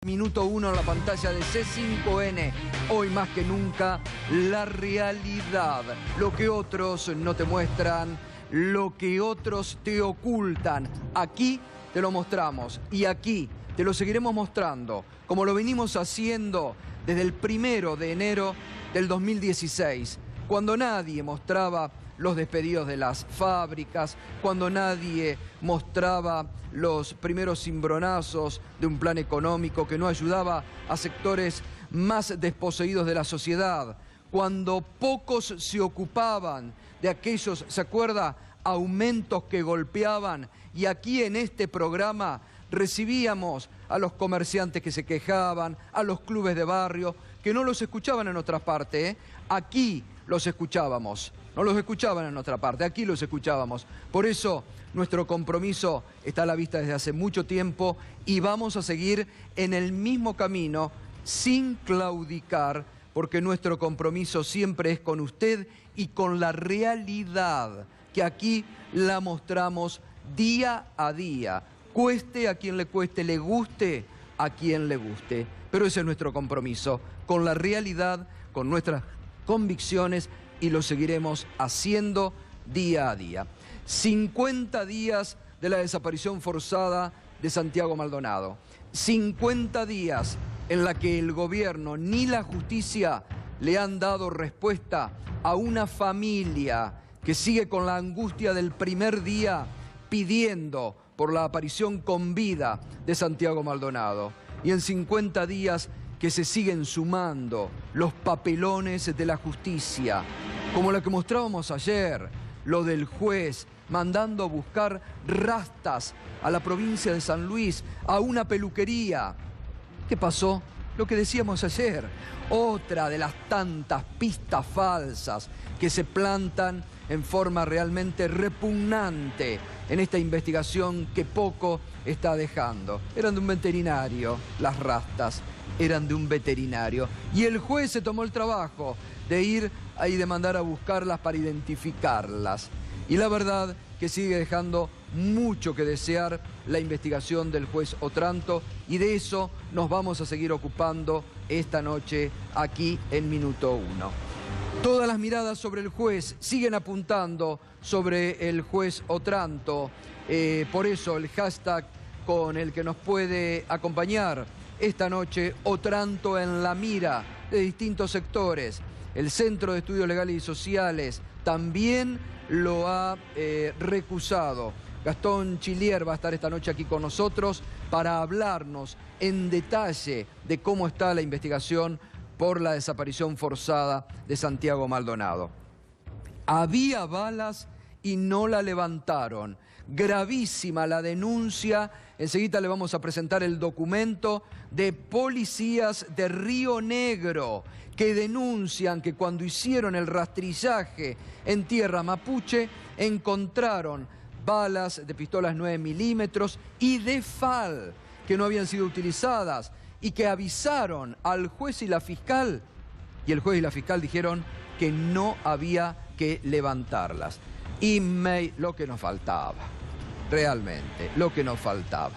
Minuto 1 en la pantalla de C5N. Hoy más que nunca, la realidad. Lo que otros no te muestran, lo que otros te ocultan. Aquí te lo mostramos y aquí te lo seguiremos mostrando, como lo venimos haciendo desde el 1 de enero del 2016, cuando nadie mostraba los despedidos de las fábricas, cuando nadie mostraba los primeros cimbronazos de un plan económico que no ayudaba a sectores más desposeídos de la sociedad, cuando pocos se ocupaban de aquellos, ¿se acuerda?, aumentos que golpeaban, y aquí en este programa recibíamos a los comerciantes que se quejaban, a los clubes de barrio, que no los escuchaban en otra parte, ¿eh? Aquí los escuchábamos, no los escuchaban en otra parte, aquí los escuchábamos. Por eso nuestro compromiso está a la vista desde hace mucho tiempo y vamos a seguir en el mismo camino sin claudicar, porque nuestro compromiso siempre es con usted y con la realidad, que aquí la mostramos día a día. Cueste a quien le cueste, le guste a quien le guste. Pero ese es nuestro compromiso, con la realidad, con nuestras convicciones, y lo seguiremos haciendo día a día. 50 días de la desaparición forzada de Santiago Maldonado. 50 días en la que el gobierno ni la justicia le han dado respuesta a una familia que sigue con la angustia del primer día pidiendo por la aparición con vida de Santiago Maldonado. Y en 50 días que se siguen sumando los papelones de la justicia, como la que mostrábamos ayer, lo del juez mandando a buscar rastas a la provincia de San Luis, a una peluquería. ¿Qué pasó? Lo que decíamos ayer, otra de las tantas pistas falsas que se plantan en forma realmente repugnante en esta investigación que poco está dejando. Eran de un veterinario, las rastas, eran de un veterinario. Y el juez se tomó el trabajo de ir ahí, de mandar a buscarlas para identificarlas. Y la verdad que sigue dejando mucho que desear la investigación del juez Otranto, y de eso nos vamos a seguir ocupando esta noche aquí en Minuto 1. Todas las miradas sobre el juez siguen apuntando sobre el juez Otranto. Por eso el hashtag con el que nos puede acompañar esta noche, Otranto en la mira de distintos sectores. El Centro de Estudios Legales y Sociales también lo ha recusado. Gastón Chilier va a estar esta noche aquí con nosotros para hablarnos en detalle de cómo está la investigación por la desaparición forzada de Santiago Maldonado. Había balas y no la levantaron. Gravísima la denuncia. Enseguida le vamos a presentar el documento de policías de Río Negro que denuncian que cuando hicieron el rastrillaje en tierra mapuche encontraron balas de pistolas 9 milímetros y de FAL que no habían sido utilizadas, y que avisaron al juez y la fiscal, y el juez y la fiscal dijeron que no había que levantarlas. Y lo que nos faltaba, realmente, lo que nos faltaba.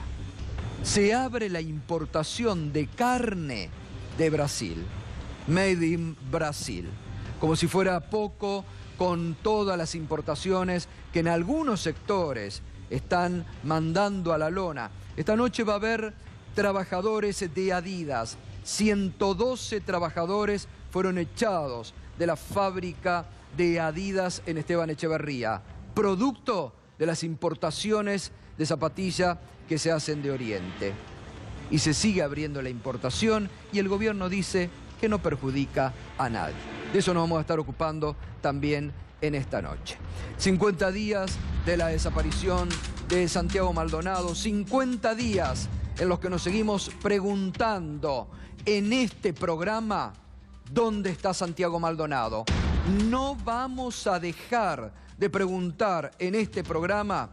Se abre la importación de carne de Brasil, made in Brasil, como si fuera poco, con todas las importaciones que en algunos sectores están mandando a la lona. Esta noche va a haber trabajadores de Adidas. 112 trabajadores fueron echados de la fábrica de Adidas en Esteban Echeverría, producto de las importaciones de zapatilla que se hacen de Oriente. Y se sigue abriendo la importación y el gobierno dice que no perjudica a nadie. De eso nos vamos a estar ocupando también en esta noche. 50 días de la desaparición de Santiago Maldonado, 50 días en los que nos seguimos preguntando en este programa, ¿dónde está Santiago Maldonado? No vamos a dejar de preguntar en este programa,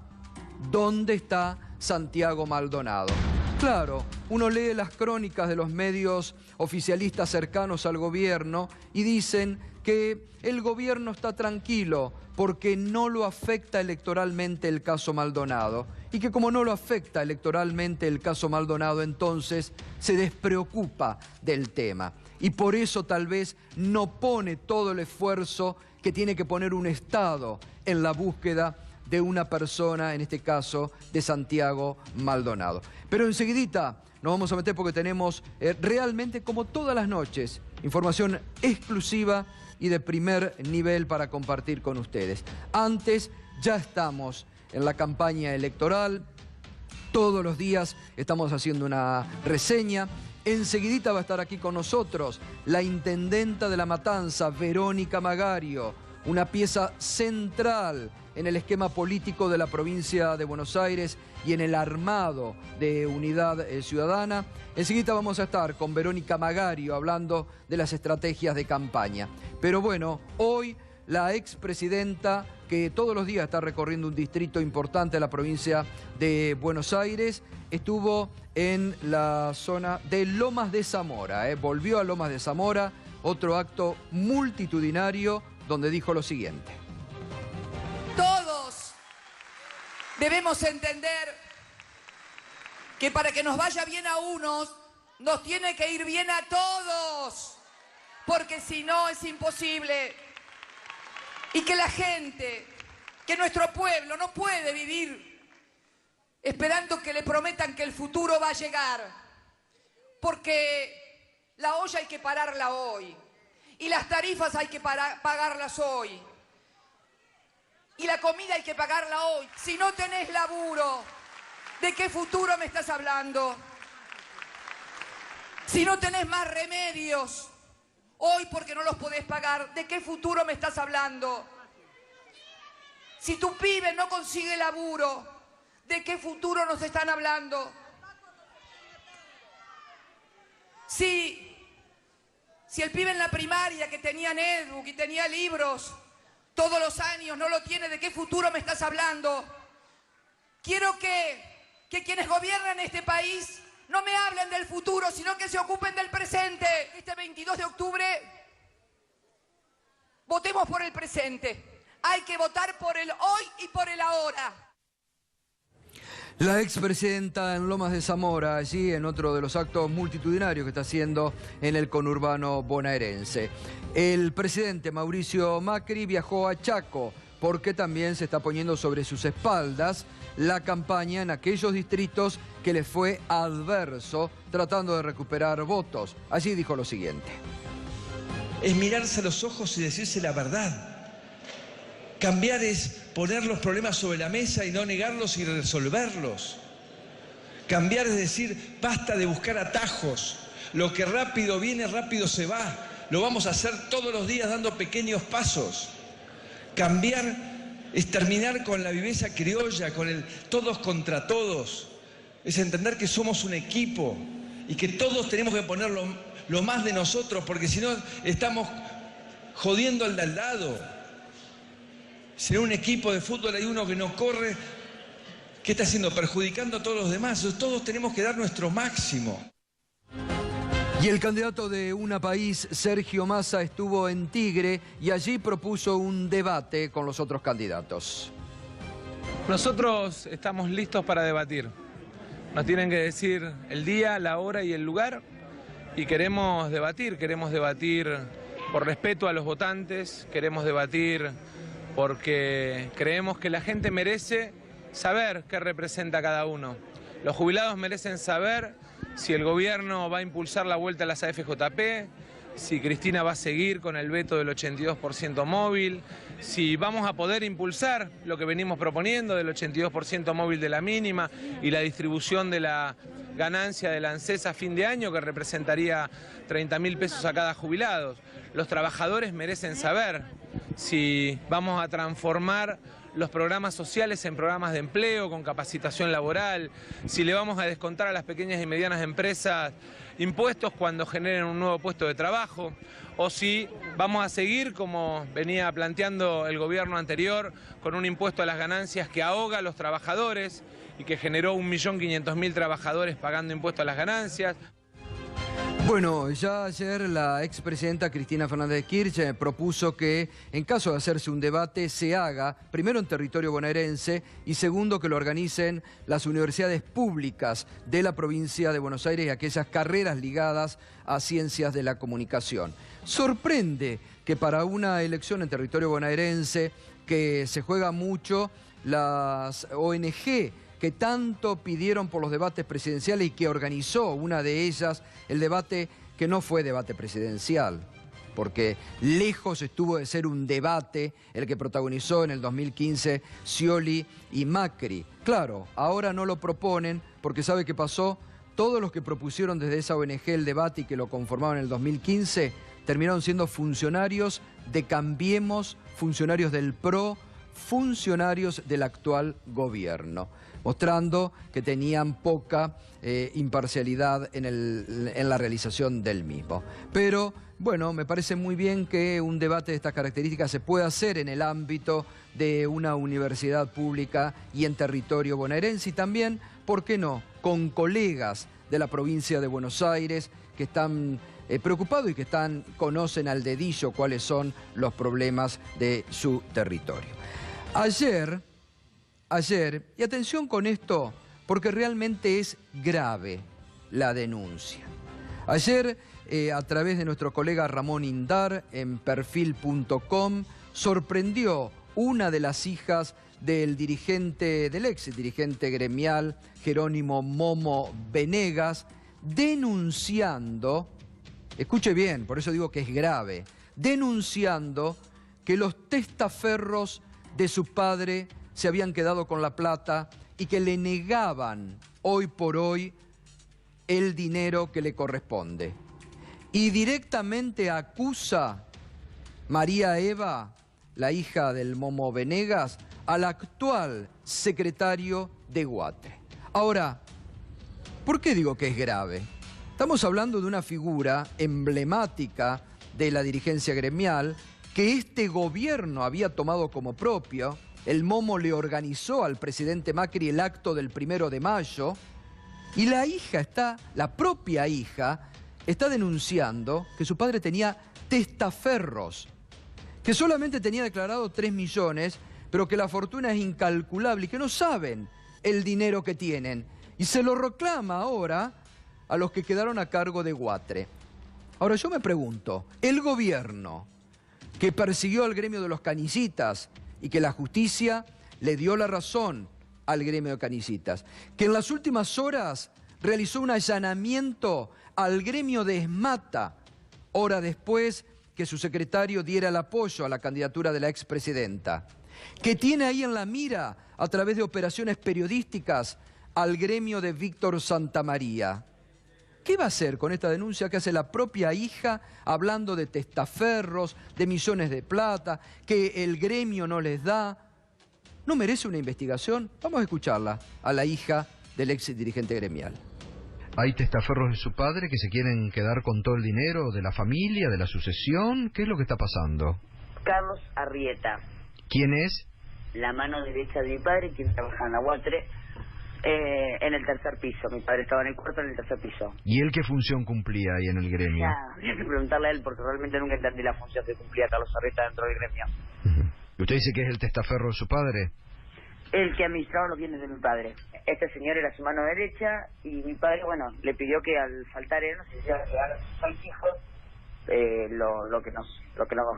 ¿dónde está Santiago Maldonado? Claro, uno lee las crónicas de los medios oficialistas cercanos al gobierno y dicen que el gobierno está tranquilo porque no lo afecta electoralmente el caso Maldonado. Y que como no lo afecta electoralmente el caso Maldonado, entonces se despreocupa del tema. Y por eso tal vez no pone todo el esfuerzo que tiene que poner un Estado en la búsqueda de una persona, en este caso de Santiago Maldonado. Pero enseguidita nos vamos a meter porque tenemos realmente, como todas las noches, información exclusiva y de primer nivel para compartir con ustedes. Antes, ya estamos en la campaña electoral. Todos los días estamos haciendo una reseña. Enseguidita va a estar aquí con nosotros la intendenta de La Matanza, Verónica Magario, una pieza central en el esquema político de la provincia de Buenos Aires y en el armado de Unidad Ciudadana. Enseguida vamos a estar con Verónica Magario hablando de las estrategias de campaña. Pero bueno, hoy la expresidenta, que todos los días está recorriendo un distrito importante de la provincia de Buenos Aires, estuvo en la zona de Lomas de Zamora. Volvió a Lomas de Zamora, otro acto multitudinario donde dijo lo siguiente. Todos debemos entender que para que nos vaya bien a unos, nos tiene que ir bien a todos, porque si no es imposible. Y que la gente, que nuestro pueblo no puede vivir esperando que le prometan que el futuro va a llegar, porque la olla hay que pararla hoy, y las tarifas hay que pagarlas hoy, y la comida hay que pagarla hoy. Si no tenés laburo, ¿de qué futuro me estás hablando? Si no tenés más remedios hoy porque no los podés pagar, ¿de qué futuro me estás hablando? Si tu pibe no consigue laburo, ¿de qué futuro nos están hablando? Si el pibe en la primaria que tenía netbook y tenía libros todos los años no lo tiene, ¿de qué futuro me estás hablando? Quiero que quienes gobiernan este país no me hablen del futuro, sino que se ocupen del presente. Este 22 de octubre, votemos por el presente. Hay que votar por el hoy y por el ahora. La expresidenta en Lomas de Zamora, allí en otro de los actos multitudinarios que está haciendo en el conurbano bonaerense. El presidente Mauricio Macri viajó a Chaco porque también se está poniendo sobre sus espaldas la campaña en aquellos distritos que le fue adverso, tratando de recuperar votos. Allí dijo lo siguiente. Es mirarse a los ojos y decirse la verdad. Cambiar es poner los problemas sobre la mesa y no negarlos y resolverlos. Cambiar es decir, basta de buscar atajos. Lo que rápido viene, rápido se va. Lo vamos a hacer todos los días dando pequeños pasos. Cambiar es terminar con la viveza criolla, con el todos contra todos. Es entender que somos un equipo y que todos tenemos que poner lo más de nosotros, porque si no estamos jodiendo al de al lado. Si en un equipo de fútbol hay uno que no corre, ¿qué está haciendo? Perjudicando a todos los demás. Todos tenemos que dar nuestro máximo. Y el candidato de Una País, Sergio Massa, estuvo en Tigre y allí propuso un debate con los otros candidatos. Nosotros estamos listos para debatir. Nos tienen que decir el día, la hora y el lugar y queremos debatir por respeto a los votantes, queremos debatir porque creemos que la gente merece saber qué representa cada uno. Los jubilados merecen saber si el gobierno va a impulsar la vuelta a las AFJP, si Cristina va a seguir con el veto del 82% móvil, si vamos a poder impulsar lo que venimos proponiendo del 82% móvil de la mínima y la distribución de la ganancia del ANSES a fin de año, que representaría 30.000 pesos a cada jubilado. Los trabajadores merecen saber si vamos a transformar los programas sociales en programas de empleo con capacitación laboral, si le vamos a descontar a las pequeñas y medianas empresas impuestos cuando generen un nuevo puesto de trabajo, o si vamos a seguir como venía planteando el gobierno anterior con un impuesto a las ganancias que ahoga a los trabajadores y que generó 1.500.000 trabajadores pagando impuestos a las ganancias. Bueno, ya ayer la expresidenta Cristina Fernández de Kirchner propuso que en caso de hacerse un debate se haga, primero en territorio bonaerense y segundo que lo organicen las universidades públicas de la provincia de Buenos Aires y aquellas carreras ligadas a ciencias de la comunicación. Sorprende que para una elección en territorio bonaerense que se juega mucho, las ONG que tanto pidieron por los debates presidenciales y que organizó una de ellas el debate que no fue debate presidencial, porque lejos estuvo de ser un debate el que protagonizó en el 2015 Scioli y Macri. Claro, ahora no lo proponen porque ¿sabe qué pasó? Todos los que propusieron desde esa ONG el debate y que lo conformaban en el 2015 terminaron siendo funcionarios de Cambiemos, funcionarios del PRO, funcionarios del actual gobierno, mostrando que tenían poca imparcialidad en la realización del mismo. Pero, bueno, me parece muy bien que un debate de estas características se pueda hacer en el ámbito de una universidad pública y en territorio bonaerense y también, ¿por qué no?, con colegas de la provincia de Buenos Aires que están preocupados y que conocen al dedillo cuáles son los problemas de su territorio. Ayer, y atención con esto, porque realmente es grave la denuncia. Ayer, a través de nuestro colega Ramón Indar, en perfil.com, sorprendió una de las hijas del ex dirigente gremial, Jerónimo Momo Venegas, denunciando, escuche bien, por eso digo que es grave, denunciando que los testaferros de su padre se habían quedado con la plata y que le negaban hoy por hoy el dinero que le corresponde. Y directamente acusa María Eva, la hija del Momo Venegas, al actual secretario de Guatre. Ahora, ¿por qué digo que es grave? Estamos hablando de una figura emblemática de la dirigencia gremial que este gobierno había tomado como propio. El Momo le organizó al presidente Macri el acto del 1 de mayo y la propia hija, está denunciando que su padre tenía testaferros, que solamente tenía declarado 3 millones, pero que la fortuna es incalculable y que no saben el dinero que tienen. Y se lo reclama ahora a los que quedaron a cargo de Guatre. Ahora yo me pregunto, el gobierno que persiguió al gremio de los canillitas y que la justicia le dio la razón al gremio de canillitas, que en las últimas horas realizó un allanamiento al gremio de Esmata, hora después que su secretario diera el apoyo a la candidatura de la expresidenta, que tiene ahí en la mira, a través de operaciones periodísticas, al gremio de Víctor Santamaría. ¿Qué va a hacer con esta denuncia que hace la propia hija hablando de testaferros, de millones de plata, que el gremio no les da? ¿No merece una investigación? Vamos a escucharla a la hija del ex dirigente gremial. ¿Hay testaferros de su padre que se quieren quedar con todo el dinero de la familia, de la sucesión? ¿Qué es lo que está pasando? Carlos Arrieta. ¿Quién es? La mano derecha de mi padre, quien trabaja en la Guatre. En el 3er piso, mi padre estaba en el 4º, en el 3er piso. ¿Y él qué función cumplía ahí en el gremio? Habría que preguntarle a él porque realmente nunca entendí la función que cumplía Carlos Arrieta dentro del gremio. ¿Usted dice que es el testaferro de su padre? El que administraba los bienes de mi padre. Este señor era su mano derecha y mi padre, bueno, le pidió que al faltar él nos hiciera llegar a sus 6 hijos lo que nos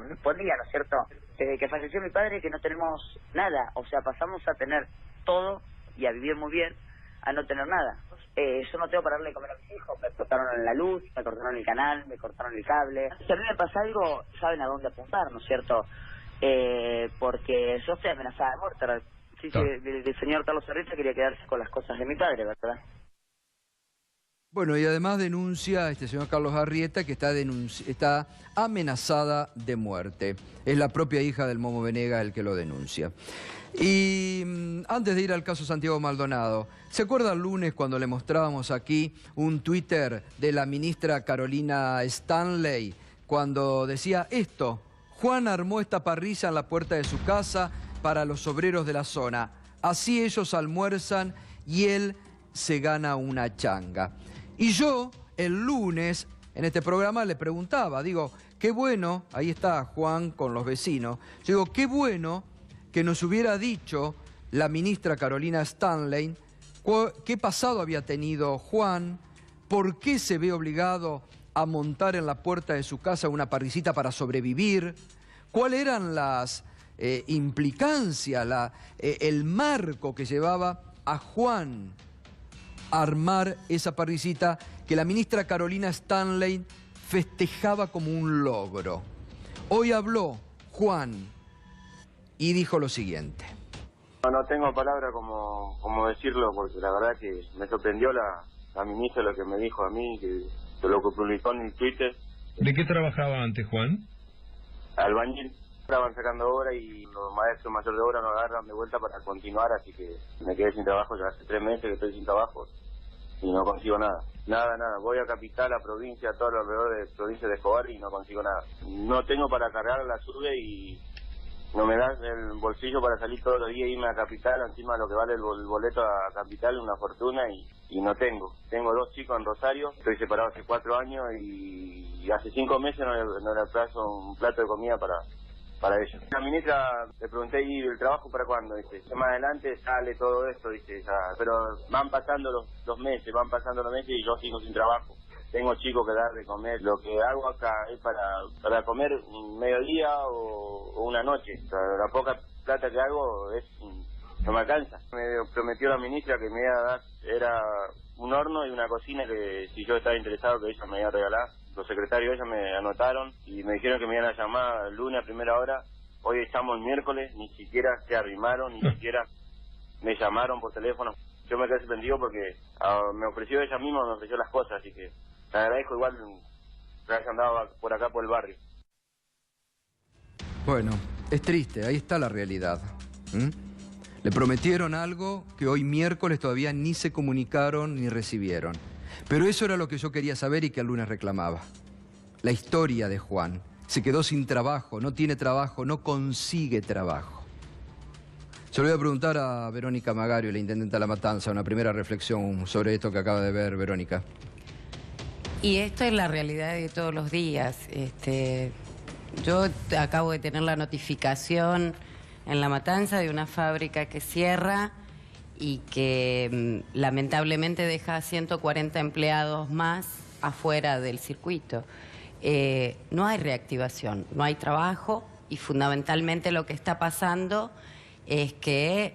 respondía, ¿no es cierto? Desde que falleció mi padre que no tenemos nada, o sea, pasamos a tener todo y a vivir muy bien, a no tener nada. Yo no tengo para darle de comer a mis hijos, me cortaron la luz, me cortaron el canal, me cortaron el cable. Si a mí me pasa algo, saben a dónde apuntar, ¿no es cierto? Porque yo estoy amenazada de muerte. Sí, el señor Carlos Arrieta quería quedarse con las cosas de mi padre, ¿verdad? Bueno, y además denuncia a este señor Carlos Arrieta que está amenazada de muerte. Es la propia hija del Momo Venegas el que lo denuncia. Y antes de ir al caso Santiago Maldonado, ¿se acuerda el lunes cuando le mostrábamos aquí un Twitter de la ministra Carolina Stanley cuando decía esto? Juan armó esta parrilla en la puerta de su casa para los obreros de la zona. Así ellos almuerzan y él se gana una changa. Y yo, el lunes, en este programa le preguntaba, digo, qué bueno, ahí está Juan con los vecinos, yo digo, qué bueno que nos hubiera dicho la ministra Carolina Stanley qué pasado había tenido Juan, por qué se ve obligado a montar en la puerta de su casa una parrillita para sobrevivir, cuáles eran las implicancias, el marco que llevaba a Juan a armar esa parrillita que la ministra Carolina Stanley festejaba como un logro. Hoy habló Juan y dijo lo siguiente. No tengo palabra como decirlo, porque la verdad que me sorprendió la ministra lo que me dijo a mí, que lo que publicó en el Twitter. ¿De qué trabajaba antes, Juan? Albañil. Estaban sacando obra y los maestros mayores de obra nos agarran de vuelta para continuar, así que me quedé sin trabajo, ya hace 3 meses que estoy sin trabajo y no consigo nada. Nada. Voy a Capital, a provincia, a todo alrededor de provincia de Escobar y no consigo nada. No tengo para cargar la sube y no me da el bolsillo para salir todos los días e irme a Capital, encima lo que vale el boleto a Capital, una fortuna, y no tengo. Tengo 2 chicos en Rosario, estoy separado hace 4 años y hace 5 meses no le aplazo un plato de comida para ellos. La ministra le pregunté, ¿y el trabajo para cuándo? Dice, más adelante sale todo esto, dice, pero van pasando los meses y yo sigo sin trabajo. Tengo chicos que dar de comer. Lo que hago acá es para comer un mediodía o una noche. O sea, la poca plata que hago no me alcanza. Me prometió la ministra que me iba a dar, era un horno y una cocina que si yo estaba interesado que ella me iba a regalar. Los secretarios de ella me anotaron y me dijeron que me iban a llamar el lunes a primera hora. Hoy estamos el miércoles, ni siquiera se arrimaron, ni siquiera me llamaron por teléfono. Yo me quedé sorprendido porque me ofreció ella misma, me ofreció las cosas, así que te agradezco igual que haya andado por acá por el barrio. Bueno, es triste, ahí está la realidad. Le prometieron algo que hoy miércoles todavía ni se comunicaron ni recibieron. Pero eso era lo que yo quería saber y que el lunes reclamaba. La historia de Juan. Se quedó sin trabajo, no tiene trabajo, no consigue trabajo. Se lo voy a preguntar a Verónica Magario, la intendenta de La Matanza, una primera reflexión sobre esto que acaba de ver Verónica. Y esto es la realidad de todos los días. Yo acabo de tener la notificación en La Matanza de una fábrica que cierra y que lamentablemente deja a 140 empleados más afuera del circuito. No hay reactivación, no hay trabajo y fundamentalmente lo que está pasando es que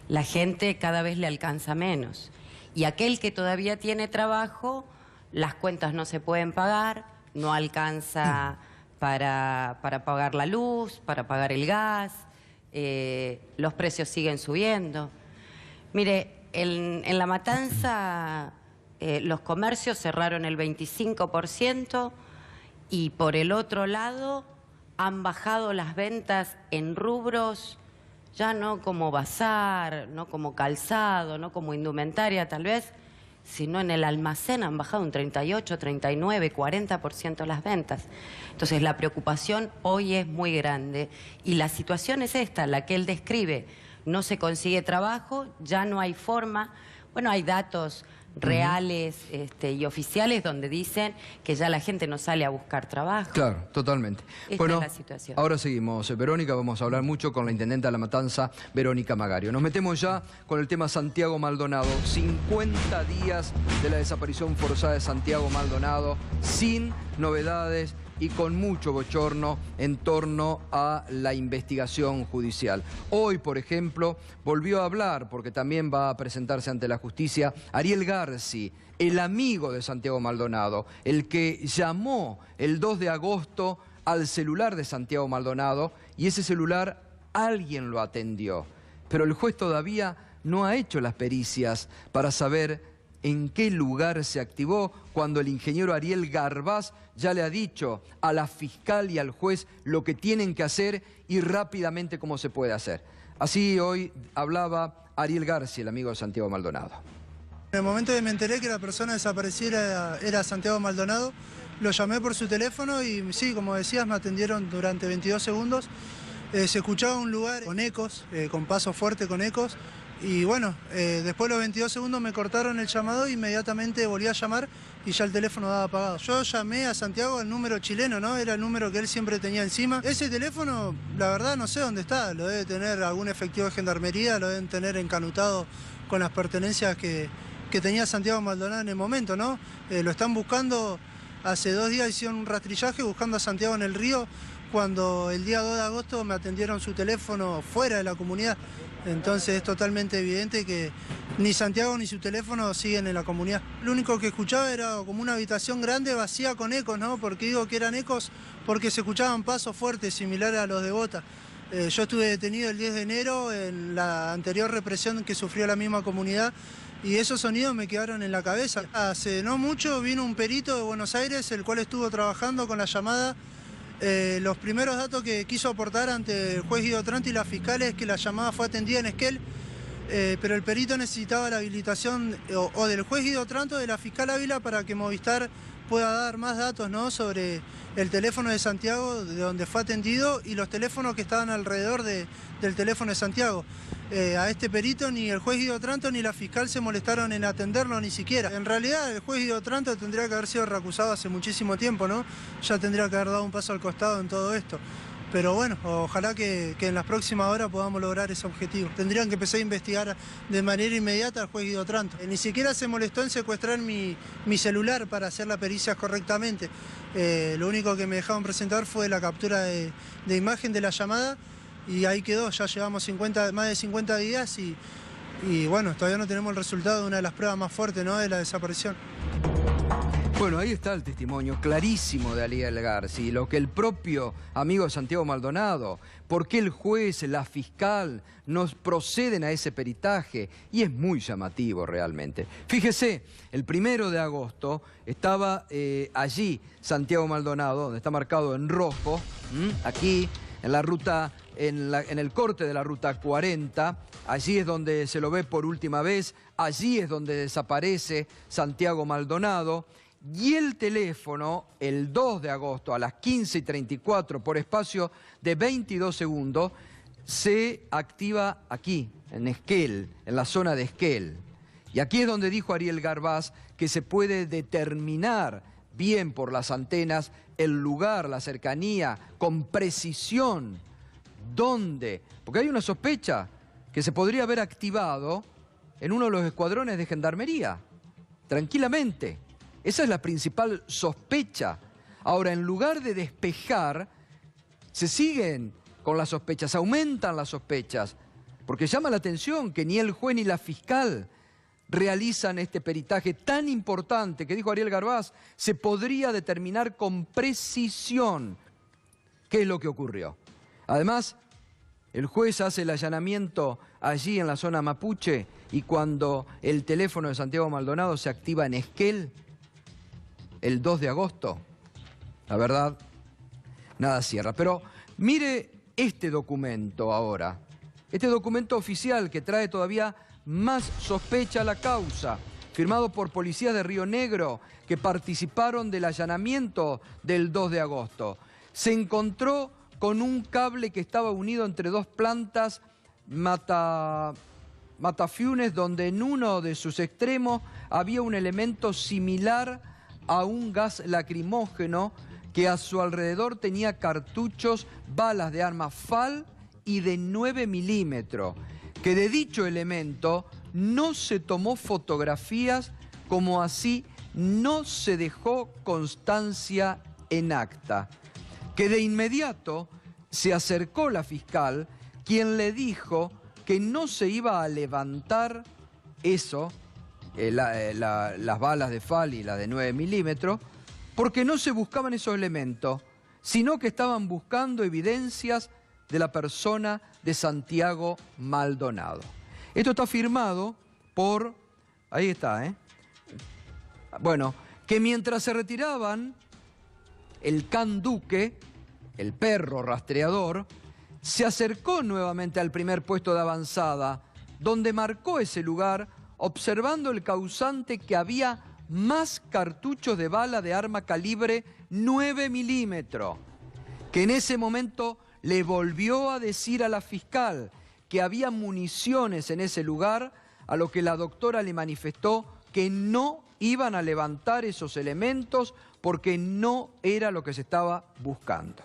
la gente cada vez le alcanza menos. Y aquel que todavía tiene trabajo, las cuentas no se pueden pagar, no alcanza para pagar la luz, para pagar el gas, los precios siguen subiendo. Mire, en La Matanza los comercios cerraron el 25% y por el otro lado han bajado las ventas en rubros ya no como bazar, no como calzado, no como indumentaria tal vez, sino en el almacén han bajado un 38, 39, 40% las ventas. Entonces la preocupación hoy es muy grande y la situación es esta, la que él describe. No se consigue trabajo, ya no hay forma. Bueno, hay datos reales y oficiales donde dicen que ya la gente no sale a buscar trabajo. Claro, totalmente. Esta es la situación. Ahora seguimos, Verónica, vamos a hablar mucho con la intendenta de La Matanza, Verónica Magario. Nos metemos ya con el tema Santiago Maldonado. 50 días de la desaparición forzada de Santiago Maldonado, sin novedades y con mucho bochorno en torno a la investigación judicial. Hoy, por ejemplo, volvió a hablar, porque también va a presentarse ante la justicia, Ariel Garci, el amigo de Santiago Maldonado, el que llamó el 2 de agosto al celular de Santiago Maldonado y ese celular alguien lo atendió. Pero el juez todavía no ha hecho las pericias para saber en qué lugar se activó cuando el ingeniero Ariel Garbaz ya le ha dicho a la fiscal y al juez lo que tienen que hacer y rápidamente cómo se puede hacer. Así hoy hablaba Ariel Garci, el amigo de Santiago Maldonado. En el momento que me enteré que la persona desaparecida era Santiago Maldonado, lo llamé por su teléfono y sí, como decías, me atendieron durante 22 segundos. Se escuchaba un lugar con ecos, con paso fuerte con ecos. Y bueno, después de los 22 segundos me cortaron el llamado, inmediatamente volví a llamar y ya el teléfono daba apagado. Yo llamé a Santiago al número chileno, ¿no? Era el número que él siempre tenía encima. Ese teléfono, la verdad, no sé dónde está. Lo debe tener algún efectivo de gendarmería, lo deben tener encanutado con las pertenencias que tenía Santiago Maldonado en el momento, ¿no? Lo están buscando. Hace 2 días hicieron un rastrillaje buscando a Santiago en el río, cuando el día 2 de agosto me atendieron su teléfono fuera de la comunidad. Entonces es totalmente evidente que ni Santiago ni su teléfono siguen en la comunidad. Lo único que escuchaba era como una habitación grande vacía con ecos, ¿no? Porque digo que eran ecos porque se escuchaban pasos fuertes, similares a los de Bota. Yo estuve detenido el 10 de enero en la anterior represión que sufrió la misma comunidad y esos sonidos me quedaron en la cabeza. Hace no mucho vino un perito de Buenos Aires, el cual estuvo trabajando con la llamada. Los primeros datos que quiso aportar ante el juez Guido Tranto y la fiscal es que la llamada fue atendida en Esquel, pero el perito necesitaba la habilitación o del juez Guido Tranto o de la fiscal Ávila para que Movistar pueda dar más datos, ¿no?, sobre el teléfono de Santiago, de donde fue atendido, y los teléfonos que estaban alrededor del teléfono de Santiago. A este perito ni el juez Guido Tranto ni la fiscal se molestaron en atenderlo ni siquiera. En realidad el juez Guido Tranto tendría que haber sido recusado hace muchísimo tiempo, ¿no? Ya tendría que haber dado un paso al costado en todo esto. Pero bueno, ojalá que en las próximas horas podamos lograr ese objetivo. Tendrían que empezar a investigar de manera inmediata al juez Guido Tranto. Ni siquiera se molestó en secuestrar mi celular para hacer la pericia correctamente. Lo único que me dejaron presentar fue la captura de imagen de la llamada y ahí quedó. Ya llevamos más de 50 días y bueno, todavía no tenemos el resultado de una de las pruebas más fuertes, ¿no?, de la desaparición. Bueno, ahí está el testimonio clarísimo de Ariel Garci, lo que el propio amigo Santiago Maldonado, por qué el juez, la fiscal nos proceden a ese peritaje, y es muy llamativo realmente. Fíjese, el 1 de agosto estaba allí Santiago Maldonado, donde está marcado en rojo, aquí en la ruta, en el corte de la ruta 40, allí es donde se lo ve por última vez, allí es donde desaparece Santiago Maldonado. Y el teléfono, el 2 de agosto a las 15:34, por espacio de 22 segundos, se activa aquí, en Esquel, en la zona de Esquel. Y aquí es donde dijo Ariel Garbaz que se puede determinar bien por las antenas el lugar, la cercanía, con precisión, dónde. Porque hay una sospecha que se podría haber activado en uno de los escuadrones de gendarmería, tranquilamente. Esa es la principal sospecha. Ahora, en lugar de despejar, se siguen con las sospechas, aumentan las sospechas, porque llama la atención que ni el juez ni la fiscal realizan este peritaje tan importante que dijo Ariel Garbaz, se podría determinar con precisión qué es lo que ocurrió. Además, el juez hace el allanamiento allí en la zona mapuche y cuando el teléfono de Santiago Maldonado se activa en Esquel, el 2 de agosto, la verdad, nada cierra. Pero mire este documento ahora, este documento oficial que trae todavía más sospecha a la causa, firmado por policías de Río Negro que participaron del allanamiento del 2 de agosto. Se encontró con un cable que estaba unido entre dos plantas matafunes, donde en uno de sus extremos había un elemento similar a un gas lacrimógeno que a su alrededor tenía cartuchos, balas de arma FAL y de 9 milímetros, que de dicho elemento no se tomó fotografías, como así no se dejó constancia en acta. Que de inmediato se acercó la fiscal, quien le dijo que no se iba a levantar eso, las balas de FAL y las de 9 milímetros, porque no se buscaban esos elementos, sino que estaban buscando evidencias de la persona de Santiago Maldonado. Esto está firmado por, ahí está, bueno, que mientras se retiraban, el can Duque, el perro rastreador, se acercó nuevamente al primer puesto de avanzada, donde marcó ese lugar, observando el causante que había más cartuchos de bala de arma calibre 9 milímetros, que en ese momento le volvió a decir a la fiscal que había municiones en ese lugar, a lo que la doctora le manifestó que no iban a levantar esos elementos porque no era lo que se estaba buscando.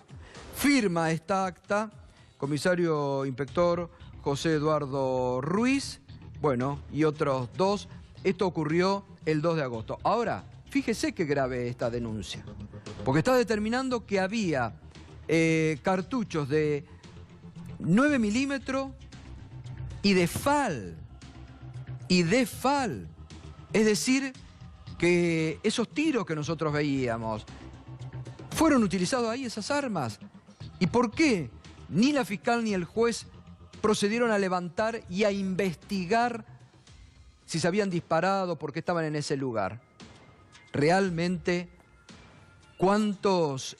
Firma esta acta, comisario inspector José Eduardo Ruiz, bueno, y otros dos. Esto ocurrió el 2 de agosto. Ahora, fíjese qué grave esta denuncia, porque está determinando que había cartuchos de 9 milímetros y de FAL. Es decir, que esos tiros que nosotros veíamos, ¿fueron utilizados ahí esas armas? ¿Y por qué ni la fiscal ni el juez procedieron a levantar y a investigar si se habían disparado, por qué estaban en ese lugar? Realmente, ¿cuántos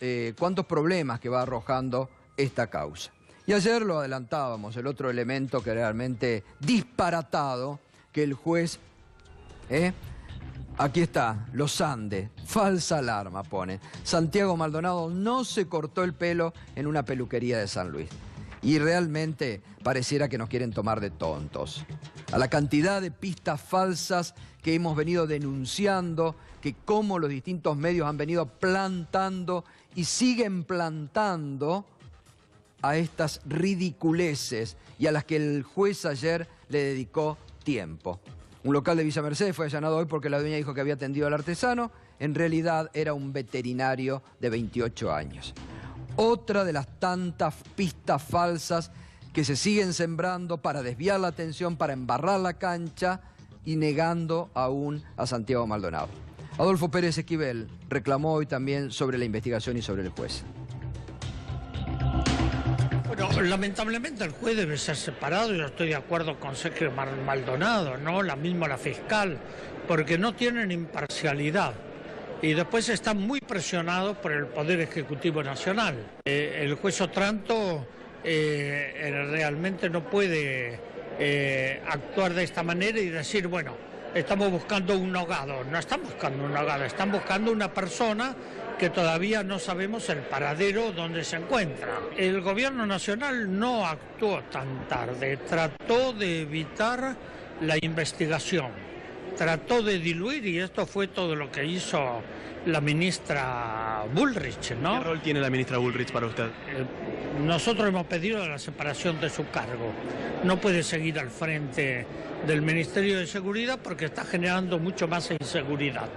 problemas que va arrojando esta causa? Y ayer lo adelantábamos, el otro elemento que realmente disparatado, que el juez... Aquí está, los Andes, falsa alarma pone. Santiago Maldonado no se cortó el pelo en una peluquería de San Luis. Y realmente pareciera que nos quieren tomar de tontos. A la cantidad de pistas falsas que hemos venido denunciando, que cómo los distintos medios han venido plantando y siguen plantando a estas ridiculeces y a las que el juez ayer le dedicó tiempo. Un local de Villa Mercedes fue allanado hoy porque la dueña dijo que había atendido al artesano. En realidad era un veterinario de 28 años. Otra de las tantas pistas falsas que se siguen sembrando para desviar la atención, para embarrar la cancha y negando aún a Santiago Maldonado. Adolfo Pérez Esquivel reclamó hoy también sobre la investigación y sobre el juez. Bueno, lamentablemente el juez debe ser separado, yo estoy de acuerdo con Sergio Maldonado, ¿no? La misma la fiscal, porque no tienen imparcialidad y después están muy presionados por el Poder Ejecutivo Nacional. El juez Otranto realmente no puede actuar de esta manera y decir, bueno, estamos buscando un ahogado. No están buscando un ahogado, están buscando una persona que todavía no sabemos el paradero donde se encuentra. El gobierno nacional no actuó tan tarde, trató de evitar la investigación, trató de diluir, y esto fue todo lo que hizo la ministra Bullrich, ¿no? ¿Qué rol tiene la ministra Bullrich para usted? Nosotros hemos pedido la separación de su cargo. No puede seguir al frente del Ministerio de Seguridad porque está generando mucho más inseguridad.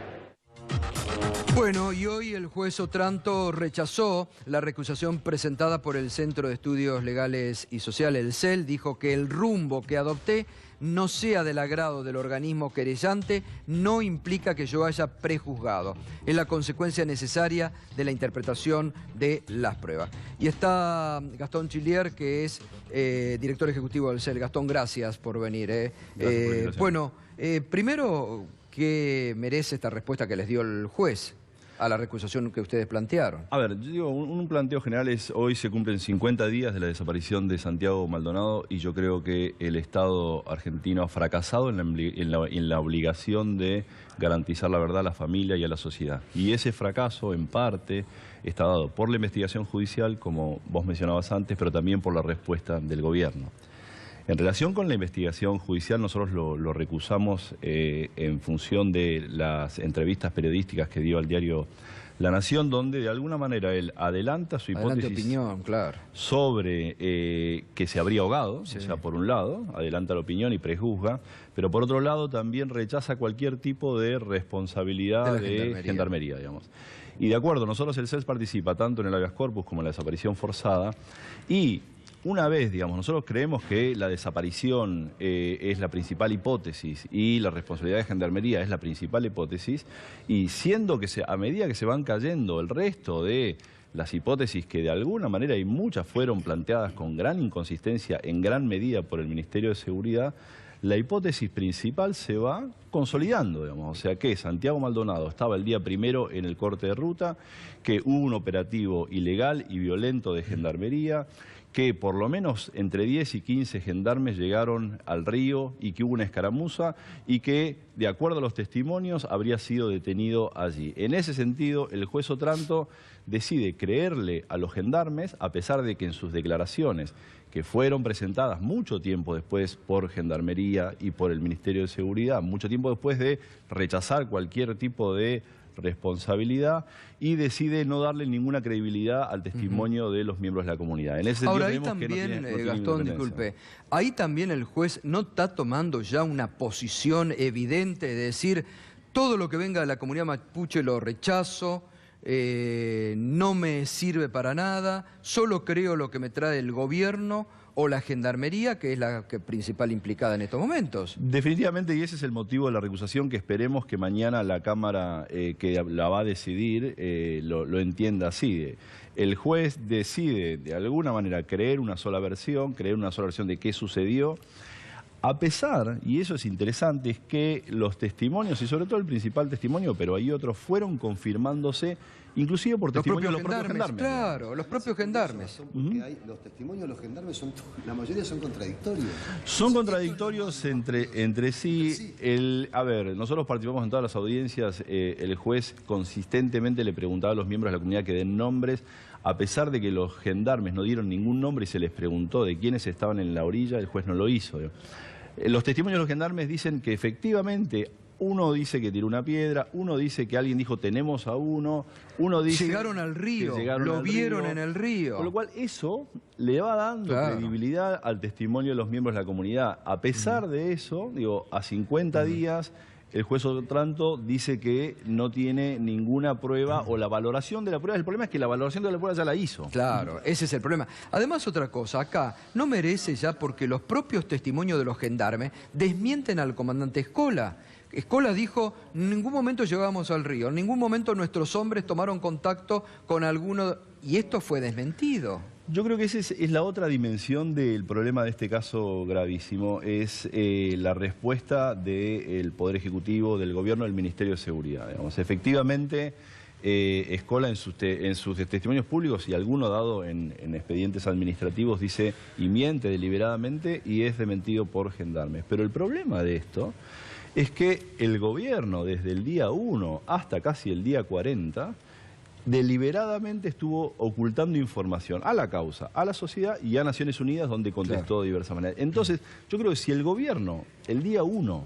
Bueno, y hoy el juez Otranto rechazó la recusación presentada por el Centro de Estudios Legales y Sociales, el CEL. Dijo que el rumbo que adopté no sea del agrado del organismo querellante, no implica que yo haya prejuzgado. Es la consecuencia necesaria de la interpretación de las pruebas. Y está Gastón Chillier, que es director ejecutivo del CEL. Gastón, gracias por venir. Gracias por la invitación. Primero, ¿qué merece esta respuesta que les dio el juez a la recusación que ustedes plantearon? A ver, yo digo, un planteo general es, hoy se cumplen 50 días de la desaparición de Santiago Maldonado y yo creo que el Estado argentino ha fracasado en la obligación de garantizar la verdad a la familia y a la sociedad. Y ese fracaso, en parte, está dado por la investigación judicial, como vos mencionabas antes, pero también por la respuesta del gobierno. En relación con la investigación judicial, nosotros lo recusamos en función de las entrevistas periodísticas que dio al diario La Nación, donde de alguna manera él adelanta su hipótesis opinión, claro, sobre que se habría ahogado, sí. O sea, por un lado, adelanta la opinión y prejuzga, pero por otro lado también rechaza cualquier tipo de responsabilidad de gendarmería, digamos. Y de acuerdo, nosotros el CES participa tanto en el habeas corpus como en la desaparición forzada y... Una vez, digamos, nosotros creemos que la desaparición es la principal hipótesis y la responsabilidad de Gendarmería es la principal hipótesis, y siendo que a medida que se van cayendo el resto de las hipótesis que de alguna manera y muchas fueron planteadas con gran inconsistencia en gran medida por el Ministerio de Seguridad, la hipótesis principal se va consolidando, digamos. O sea que Santiago Maldonado estaba el día primero en el corte de ruta, que hubo un operativo ilegal y violento de Gendarmería, que por lo menos entre 10 y 15 gendarmes llegaron al río y que hubo una escaramuza y que, de acuerdo a los testimonios, habría sido detenido allí. En ese sentido, el juez Otranto decide creerle a los gendarmes, a pesar de que en sus declaraciones, que fueron presentadas mucho tiempo después por Gendarmería y por el Ministerio de Seguridad, mucho tiempo después de rechazar cualquier tipo de responsabilidad, y decide no darle ninguna credibilidad al testimonio de los miembros de la comunidad. En ese sentido, ahora ahí también, Gastón, disculpe, ahí también el juez no está tomando ya una posición evidente de decir todo lo que venga de la comunidad mapuche lo rechazo, no me sirve para nada, solo creo lo que me trae el gobierno o la Gendarmería, que es la principal implicada en estos momentos. Definitivamente, y ese es el motivo de la recusación, que esperemos que mañana la Cámara que la va a decidir lo entienda así. El juez decide de alguna manera creer una sola versión de qué sucedió, a pesar, y eso es interesante, es que los testimonios, y sobre todo el principal testimonio, pero hay otros, fueron confirmándose inclusive por testimonios de los propios gendarmes. Claro, los propios gendarmes. Los testimonios de los gendarmes, la mayoría son contradictorios. Son contradictorios entre sí. A ver, nosotros participamos en todas las audiencias, el juez consistentemente le preguntaba a los miembros de la comunidad que den nombres, a pesar de que los gendarmes no dieron ningún nombre y se les preguntó de quiénes estaban en la orilla, el juez no lo hizo. Los testimonios de los gendarmes dicen que efectivamente uno dice que tiró una piedra, uno dice que alguien dijo tenemos a uno dice... Llegaron al río, lo vieron en el río. Con lo cual eso le va dando credibilidad al testimonio de los miembros de la comunidad. A pesar de eso, digo, a 50 días... El juez Otranto dice que no tiene ninguna prueba o la valoración de la prueba. El problema es que la valoración de la prueba ya la hizo. Claro, ese es el problema. Además, otra cosa, acá no merece ya porque los propios testimonios de los gendarmes desmienten al comandante Escola. Escola dijo, en ningún momento llegamos al río, en ningún momento nuestros hombres tomaron contacto con alguno, y esto fue desmentido. Yo creo que esa es la otra dimensión del problema de este caso gravísimo, es la respuesta del Poder Ejecutivo, del Gobierno, del Ministerio de Seguridad. Digamos. Efectivamente, Escola en sus testimonios públicos, y alguno dado en expedientes administrativos, dice y miente deliberadamente y es desmentido por gendarmes. Pero el problema de esto es que el Gobierno, desde el día 1 hasta casi el día 40... deliberadamente estuvo ocultando información a la causa, a la sociedad y a Naciones Unidas, donde contestó de diversas maneras. Entonces, yo creo que si el gobierno, el día 1,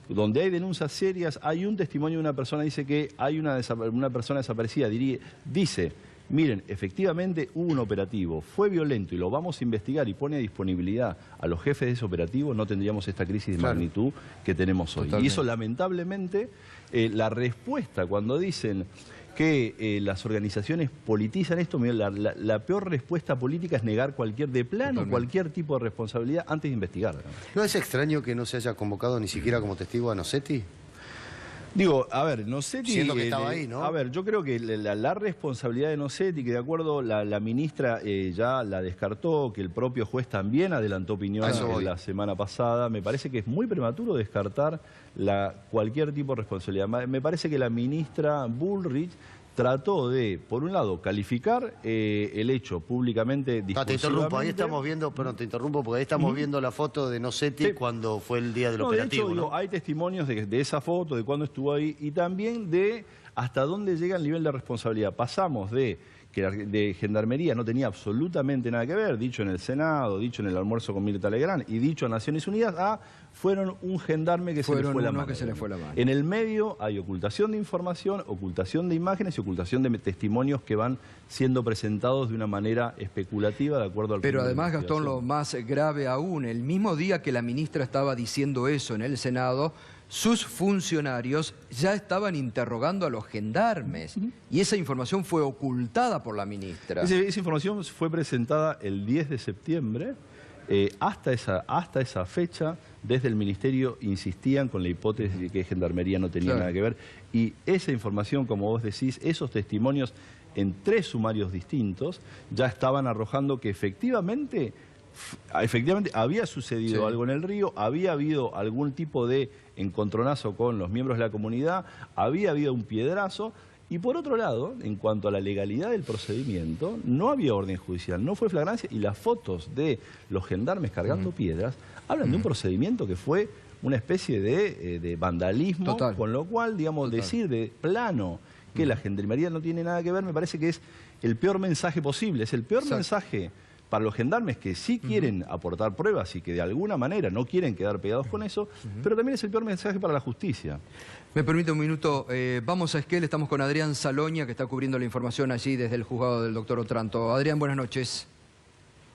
donde hay denuncias serias, hay un testimonio de una persona, dice que hay una persona desaparecida, dice, miren, efectivamente hubo un operativo, fue violento y lo vamos a investigar, y pone a disponibilidad a los jefes de ese operativo, no tendríamos esta crisis de magnitud que tenemos hoy. Totalmente. Y eso, lamentablemente, la respuesta cuando dicen que las organizaciones politizan esto, la peor respuesta política es negar cualquier tipo de responsabilidad antes de investigar. ¿No es extraño que no se haya convocado ni siquiera como testigo a Nocetti? Digo, a ver, Nocetti... Siendo que estaba ahí, ¿no? A ver, yo creo que la responsabilidad de Nocetti, que de acuerdo la ministra ya la descartó, que el propio juez también adelantó opinión la semana pasada, me parece que es muy prematuro descartar cualquier tipo de responsabilidad. Me parece que la ministra Bullrich trató de, por un lado, calificar el hecho públicamente discursivamente. Te interrumpo, ahí estamos viendo, perdón, te interrumpo, porque ahí estamos viendo la foto de Nocetti cuando fue el día del operativo. De hecho, digo, hay testimonios de esa foto, de cuándo estuvo ahí, y también de hasta dónde llega el nivel de responsabilidad. Pasamos de que de Gendarmería no tenía absolutamente nada que ver, dicho en el Senado, dicho en el almuerzo con Mirta Legrand y dicho en Naciones Unidas, fueron un gendarme que se le fue la mano. En el medio hay ocultación de información, ocultación de imágenes y ocultación de testimonios que van siendo presentados de una manera especulativa de acuerdo al... Pero además, Gastón, lo más grave aún, el mismo día que la ministra estaba diciendo eso en el Senado, sus funcionarios ya estaban interrogando a los gendarmes y esa información fue ocultada por la ministra. Esa información fue presentada el 10 de septiembre. Hasta esa fecha, desde el Ministerio insistían con la hipótesis de que Gendarmería no tenía nada que ver. Y esa información, como vos decís, esos testimonios en 3 sumarios distintos, ya estaban arrojando que efectivamente había sucedido algo en el río, había habido algún tipo de encontronazo con los miembros de la comunidad, había habido un piedrazo, y por otro lado, en cuanto a la legalidad del procedimiento, no había orden judicial, no fue flagrancia, y las fotos de los gendarmes cargando piedras hablan de un procedimiento que fue una especie de vandalismo, con lo cual, digamos, decir de plano que la Gendarmería no tiene nada que ver, me parece que es el peor mensaje posible, es el peor mensaje para los gendarmes que sí quieren aportar pruebas y que de alguna manera no quieren quedar pegados con eso, pero también es el peor mensaje para la justicia. Me permite un minuto, vamos a Esquel, estamos con Adrián Saloña, que está cubriendo la información allí desde el juzgado del doctor Otranto. Adrián, buenas noches.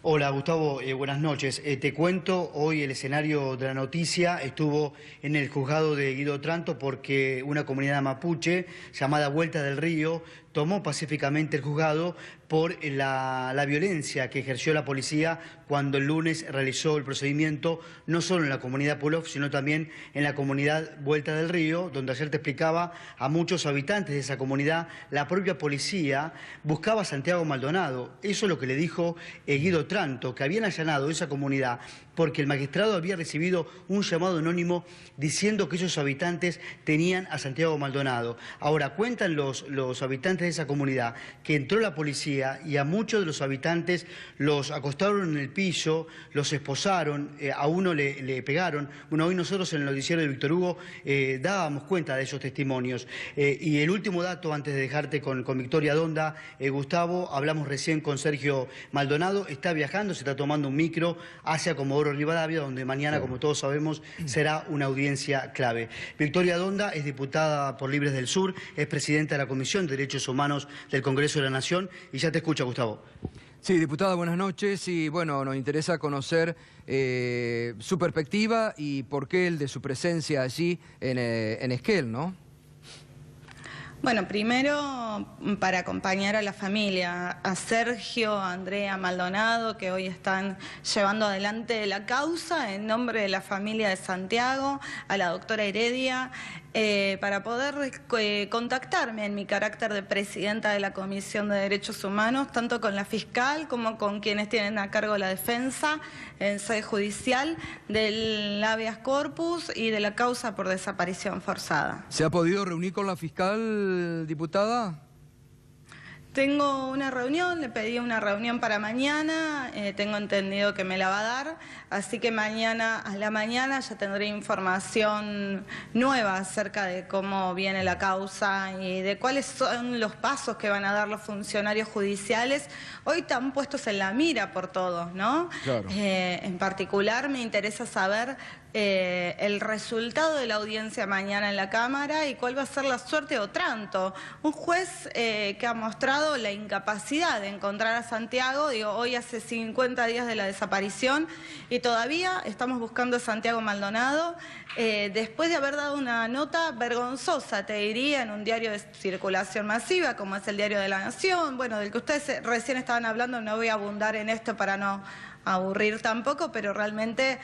Hola Gustavo, buenas noches. Te cuento, hoy el escenario de la noticia estuvo en el juzgado de Guido Otranto porque una comunidad mapuche llamada Vuelta del Río tomó pacíficamente el juzgado por la violencia que ejerció la policía cuando el lunes realizó el procedimiento, no solo en la comunidad Pulov, sino también en la comunidad Vuelta del Río, donde ayer te explicaba a muchos habitantes de esa comunidad, la propia policía buscaba a Santiago Maldonado. Eso es lo que le dijo Guido Otranto, que habían allanado esa comunidad porque el magistrado había recibido un llamado anónimo diciendo que esos habitantes tenían a Santiago Maldonado. Ahora, cuentan los habitantes de esa comunidad que entró la policía y a muchos de los habitantes los acostaron en el piso, los esposaron, a uno le pegaron. Bueno, hoy nosotros en el noticiero de Víctor Hugo dábamos cuenta de esos testimonios. Y el último dato, antes de dejarte con Victoria Donda, Gustavo, hablamos recién con Sergio Maldonado, está viajando, se está tomando un micro hacia Comodoro Rivadavia, donde mañana, como todos sabemos, será una audiencia clave. Victoria Donda es diputada por Libres del Sur, es presidenta de la Comisión de Derechos Humanos del Congreso de la Nación, y ya te escucha, Gustavo. Sí, diputada, buenas noches, y bueno, nos interesa conocer su perspectiva y por qué el de su presencia allí en Esquel, ¿no? Bueno, primero para acompañar a la familia, a Sergio, a Andrea Maldonado, que hoy están llevando adelante la causa en nombre de la familia de Santiago, a la doctora Heredia, para poder contactarme en mi carácter de presidenta de la Comisión de Derechos Humanos, tanto con la fiscal como con quienes tienen a cargo la defensa en sede judicial del habeas corpus y de la causa por desaparición forzada. ¿Se ha podido reunir con la fiscal, diputada? Tengo una reunión, le pedí una reunión para mañana, tengo entendido que me la va a dar, así que mañana a la mañana ya tendré información nueva acerca de cómo viene la causa y de cuáles son los pasos que van a dar los funcionarios judiciales. Hoy están puestos en la mira por todos, ¿no? Claro. En particular me interesa saber el resultado de la audiencia mañana en la Cámara y cuál va a ser la suerte de Otranto, un juez que ha mostrado la incapacidad de encontrar a Santiago. Digo, hoy hace 50 días de la desaparición y todavía estamos buscando a Santiago Maldonado, después de haber dado una nota vergonzosa, te diría, en un diario de circulación masiva como es el Diario de la Nación, bueno, del que ustedes recién estaban hablando, no voy a abundar en esto para no aburrir tampoco, pero realmente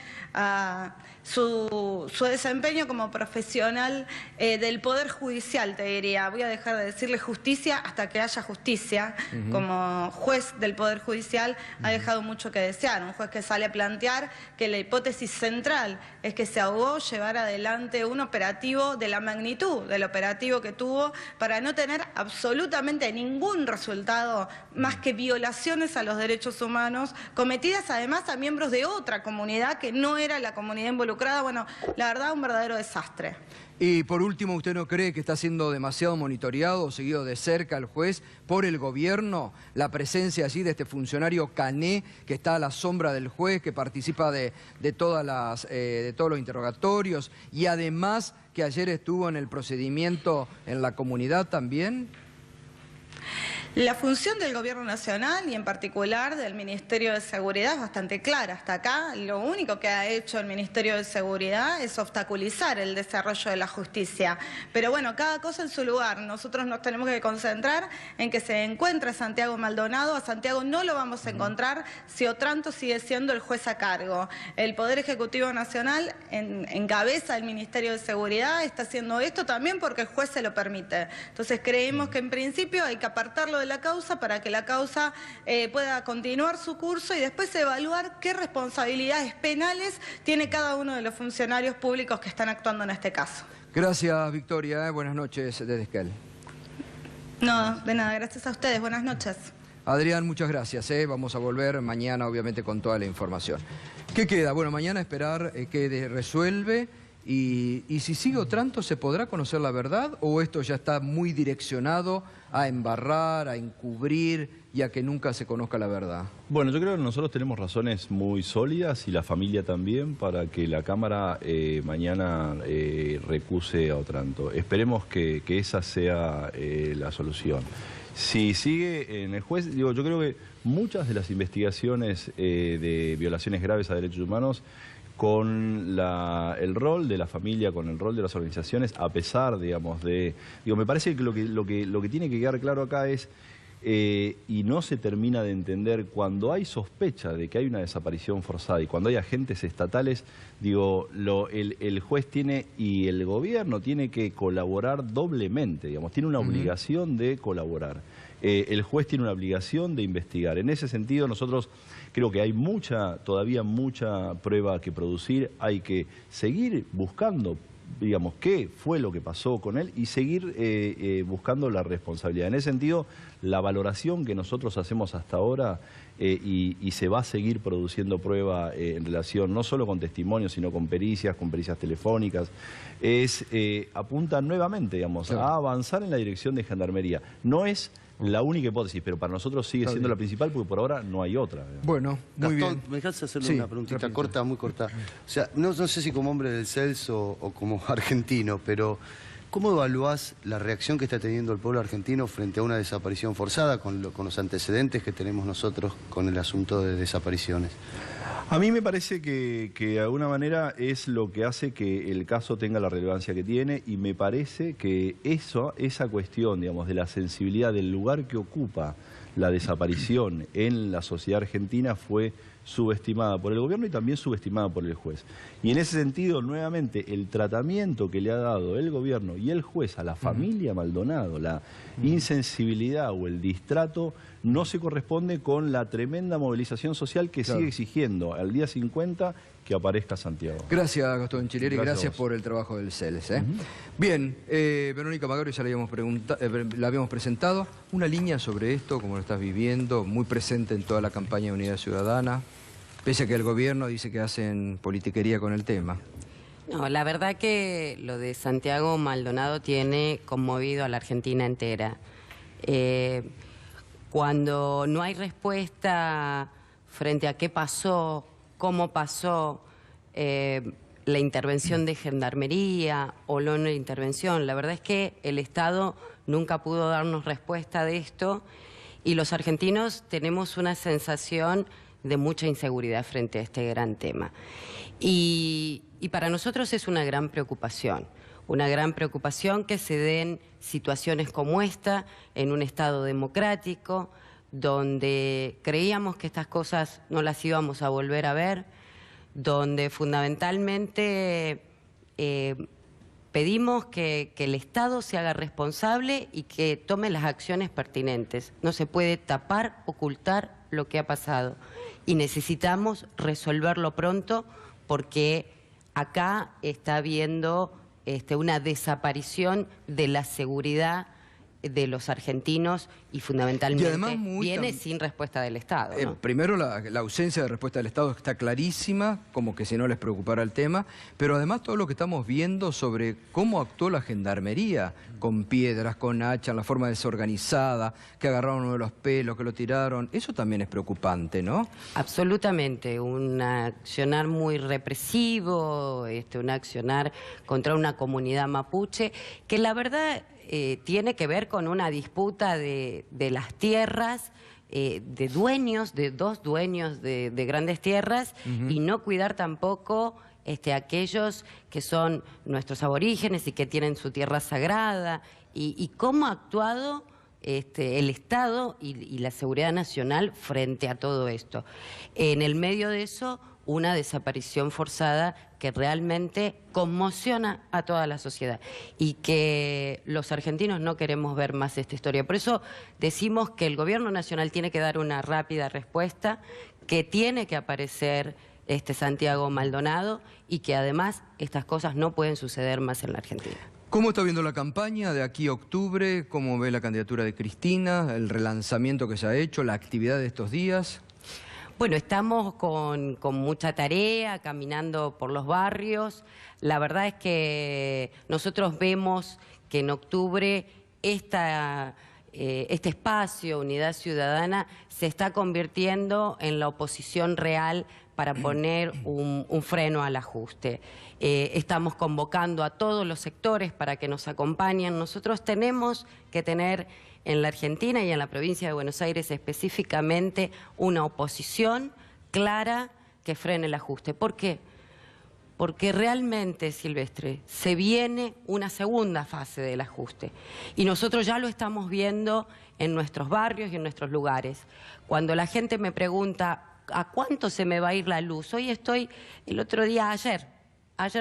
su desempeño como profesional del Poder Judicial, te diría, voy a dejar de decirle justicia hasta que haya justicia, como juez del Poder Judicial ha dejado mucho que desear, un juez que sale a plantear que la hipótesis central es que se ahogó llevar adelante un operativo de la magnitud del operativo que tuvo para no tener absolutamente ningún resultado más que violaciones a los derechos humanos cometidas además a miembros de otra comunidad que no era la comunidad involucrada. Bueno, la verdad, un verdadero desastre. Y por último, ¿usted no cree que está siendo demasiado monitoreado o seguido de cerca el juez por el gobierno? La presencia allí de este funcionario Cané, que está a la sombra del juez, que participa de todos los interrogatorios y además que ayer estuvo en el procedimiento en la comunidad también. La función del Gobierno Nacional y en particular del Ministerio de Seguridad es bastante clara. Hasta acá lo único que ha hecho el Ministerio de Seguridad es obstaculizar el desarrollo de la justicia. Pero bueno, cada cosa en su lugar. Nosotros nos tenemos que concentrar en que se encuentre Santiago Maldonado. A Santiago no lo vamos a encontrar si Otranto sigue siendo el juez a cargo. El Poder Ejecutivo Nacional encabeza el Ministerio de Seguridad, está haciendo esto también porque el juez se lo permite. Entonces creemos que en principio hay que apartarlo de la causa para que la causa pueda continuar su curso y después evaluar qué responsabilidades penales tiene cada uno de los funcionarios públicos que están actuando en este caso. Gracias, Victoria. Buenas noches desde Esquel. No, de nada. Gracias a ustedes. Buenas noches. Adrián, muchas gracias. Vamos a volver mañana, obviamente, con toda la información. ¿Qué queda? Bueno, mañana esperar qué resuelve Y si sigue Otranto, ¿se podrá conocer la verdad o esto ya está muy direccionado a embarrar, a encubrir y a que nunca se conozca la verdad? Bueno, yo creo que nosotros tenemos razones muy sólidas y la familia también para que la Cámara mañana recuse a Otranto. Esperemos que esa sea la solución. Si sigue en el juez, digo, yo creo que muchas de las investigaciones de violaciones graves a derechos humanos con el rol de la familia, con el rol de las organizaciones, a pesar, digamos, me parece que lo que tiene que quedar claro acá es, y no se termina de entender, cuando hay sospecha de que hay una desaparición forzada y cuando hay agentes estatales, digo, el juez tiene y el gobierno tiene que colaborar doblemente, digamos, tiene una obligación de colaborar. El juez tiene una obligación de investigar. En ese sentido, nosotros creo que hay todavía mucha prueba que producir, hay que seguir buscando, digamos, qué fue lo que pasó con él y seguir buscando la responsabilidad. En ese sentido, la valoración que nosotros hacemos hasta ahora y se va a seguir produciendo prueba en relación no solo con testimonios, sino con pericias telefónicas, apunta nuevamente, digamos, a avanzar en la dirección de Gendarmería. No es la única hipótesis, pero para nosotros sigue siendo la principal porque por ahora no hay otra. Bueno, muy Gastón, bien. ¿me dejas hacerle una preguntita corta, muy corta? O sea, no sé si como hombre del Celso o como argentino, pero ¿cómo evaluás la reacción que está teniendo el pueblo argentino frente a una desaparición forzada con los antecedentes que tenemos nosotros con el asunto de desapariciones? A mí me parece que de alguna manera es lo que hace que el caso tenga la relevancia que tiene y me parece que esa cuestión, digamos, de la sensibilidad del lugar que ocupa la desaparición en la sociedad argentina fue subestimada por el gobierno y también subestimada por el juez. Y en ese sentido, nuevamente, el tratamiento que le ha dado el gobierno y el juez a la familia Maldonado, la insensibilidad o el distrato, no se corresponde con la tremenda movilización social que sigue exigiendo al día 50 que aparezca Santiago. Gracias, Gastón Chilieri, gracias a por el trabajo del CELS. Bien, Verónica Magaro ya la habíamos presentado. Una línea sobre esto, como lo estás viviendo, muy presente en toda la campaña de Unidad Ciudadana, pese a que el gobierno dice que hacen politiquería con el tema. No, la verdad que lo de Santiago Maldonado tiene conmovido a la Argentina entera. Cuando no hay respuesta frente a qué pasó, cómo pasó, la intervención de Gendarmería o no intervención, la verdad es que el Estado nunca pudo darnos respuesta de esto y los argentinos tenemos una sensación de mucha inseguridad frente a este gran tema. Y para nosotros es una gran preocupación que se den situaciones como esta en un Estado democrático, donde creíamos que estas cosas no las íbamos a volver a ver, donde fundamentalmente pedimos que el Estado se haga responsable y que tome las acciones pertinentes. No se puede tapar, ocultar lo que ha pasado y necesitamos resolverlo pronto porque acá está habiendo una desaparición de la seguridad de los argentinos y fundamentalmente además viene sin respuesta del Estado, ¿no? Primero la ausencia de respuesta del Estado está clarísima, como que si no les preocupara el tema, pero además todo lo que estamos viendo sobre cómo actuó la Gendarmería, con piedras, con hacha, en la forma desorganizada, que agarraron uno de los pelos, que lo tiraron, eso también es preocupante, ¿no? Absolutamente, un accionar muy represivo, un accionar contra una comunidad mapuche, que la verdad tiene que ver con una disputa de las tierras, de dueños, de dos dueños de grandes tierras, y no cuidar tampoco aquellos que son nuestros aborígenes y que tienen su tierra sagrada, y cómo ha actuado el Estado y la seguridad nacional frente a todo esto. En el medio de eso, una desaparición forzada que realmente conmociona a toda la sociedad y que los argentinos no queremos ver más esta historia. Por eso decimos que el gobierno nacional tiene que dar una rápida respuesta, que tiene que aparecer Santiago Maldonado y que además estas cosas no pueden suceder más en la Argentina. ¿Cómo está viendo la campaña de aquí a octubre? ¿Cómo ve la candidatura de Cristina, el relanzamiento que se ha hecho, la actividad de estos días? Bueno, estamos con mucha tarea, caminando por los barrios. La verdad es que nosotros vemos que en octubre este espacio, Unidad Ciudadana, se está convirtiendo en la oposición real para poner un freno al ajuste. Estamos convocando a todos los sectores para que nos acompañen. Nosotros tenemos que tener en la Argentina y en la provincia de Buenos Aires específicamente una oposición clara que frene el ajuste. ¿Por qué? Porque realmente, Silvestre, se viene una segunda fase del ajuste. Y nosotros ya lo estamos viendo en nuestros barrios y en nuestros lugares. Cuando la gente me pregunta, ¿a cuánto se me va a ir la luz? Hoy estoy, el otro día, ayer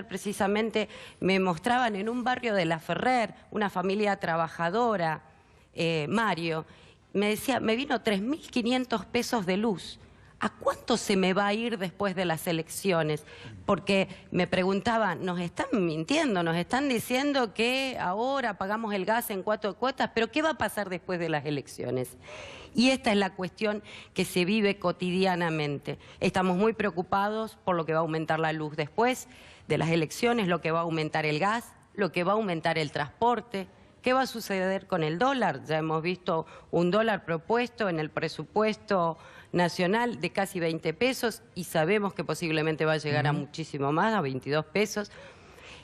precisamente, me mostraban en un barrio de La Ferrer, una familia trabajadora, Mario, me decía, me vino 3.500 pesos de luz. ¿A cuánto se me va a ir después de las elecciones? Porque me preguntaban, nos están mintiendo, nos están diciendo que ahora pagamos el gas en 4 cuotas, pero ¿qué va a pasar después de las elecciones? Y esta es la cuestión que se vive cotidianamente. Estamos muy preocupados por lo que va a aumentar la luz después de las elecciones, lo que va a aumentar el gas, lo que va a aumentar el transporte. ¿Qué va a suceder con el dólar? Ya hemos visto un dólar propuesto en el presupuesto nacional de casi 20 pesos y sabemos que posiblemente va a llegar a muchísimo más, a 22 pesos.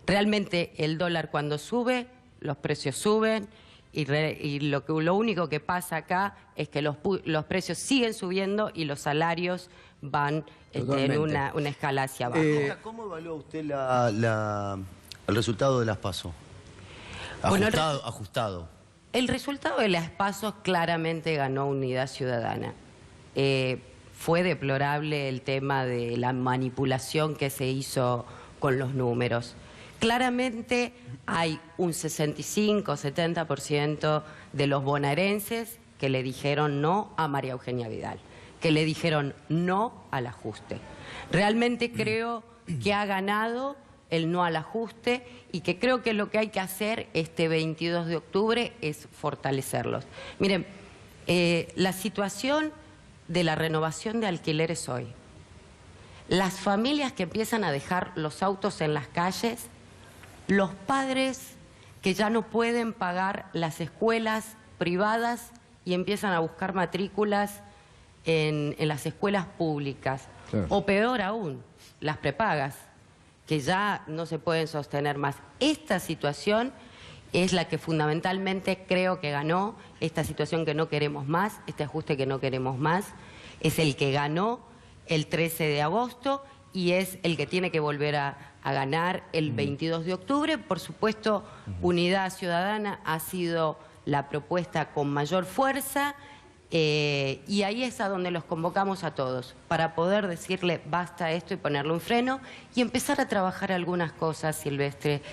Realmente el dólar cuando sube, los precios suben y lo único que pasa acá es que los precios siguen subiendo y los salarios van en una escala hacia abajo. ¿Cómo evalúa usted el resultado de las PASO? Ajustado. El resultado de las PASO claramente ganó Unidad Ciudadana. Fue deplorable el tema de la manipulación que se hizo con los números. Claramente hay un 65-70% de los bonaerenses que le dijeron no a María Eugenia Vidal, que le dijeron no al ajuste. Realmente creo que ha ganado el no al ajuste y que creo que lo que hay que hacer este 22 de octubre es fortalecerlos. Miren, la situación de la renovación de alquileres hoy, las familias que empiezan a dejar los autos en las calles, los padres que ya no pueden pagar las escuelas privadas y empiezan a buscar matrículas en las escuelas públicas, claro. O peor aún, las prepagas, que ya no se pueden sostener más. Esta situación es la que fundamentalmente creo que ganó, esta situación que no queremos más, este ajuste que no queremos más, es el que ganó el 13 de agosto y es el que tiene que volver a ganar el 22 de octubre. Por supuesto, Unidad Ciudadana ha sido la propuesta con mayor fuerza y ahí es a donde los convocamos a todos, para poder decirle basta a esto y ponerle un freno y empezar a trabajar algunas cosas, Silvestre.